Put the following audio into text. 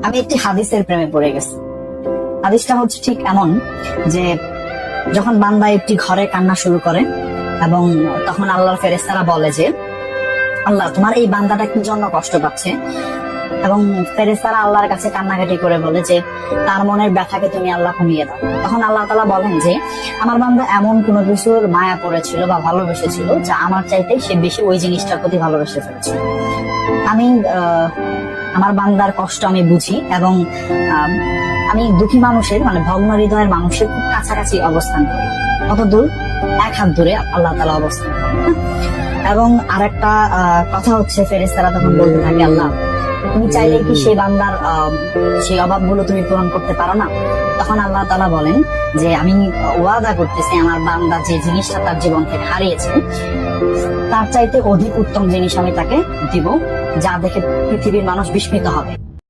আমি একটি হাদিসের প্রেমে পড়ে গেছি। হাদিসটা হচ্ছে ঠিক এমন যে যখন বান্দা একটি ঘরে কান্না শুরু করে এবং তখন আল্লাহর ফেরেশতারা বলে যে আল্লাহ তোমার এই বান্দাটা কি জন্য কষ্ট পাচ্ছে, এবং ফেরেশতারা আল্লাহর কাছে কান্নাকাটি করে বলে যে তার মনের ব্যথাকে তুমি আল্লাহ কমিয়ে দাও। তখন আল্লাহ তাআলা বলেন যে আমার বান্দা এমন কোনো কিছুর মায়া পড়েছিল বা ভালোবেসেছিল যা আমার চাইতে সে বেশি ওই জিনিসটার প্রতি ভালোবেসে ফেলেছিল। আমি আমার বান্দার কষ্ট আমি বুঝি এবং আমি দুঃখী মানুষের মানে ভগ্ন হৃদয়ের মানুষের খুব কাছাকাছি অবস্থান করি, কত দূর, এক হাত দূরে আল্লাহ তাআলা অবস্থান করেন। এবং আরেকটা কথা হচ্ছে ফেরেশতারা তখন বলতে থাকে আল্লাহ তুমি চাইলে কি সেই বান্দার সেই অভাবগুলো তুমি পূরণ করতে পারো না? তখন আল্লাহ তাআলা বলেন যে আমি ওয়াদা করতেছি আমার বান্দা যে জিনিসটা তার জীবন থেকে হারিয়েছে তার চাইতে অধিক উত্তম জিনিস আমি তাকে দিব, যা দেখে পৃথিবীর মানুষ বিস্মিত হবে।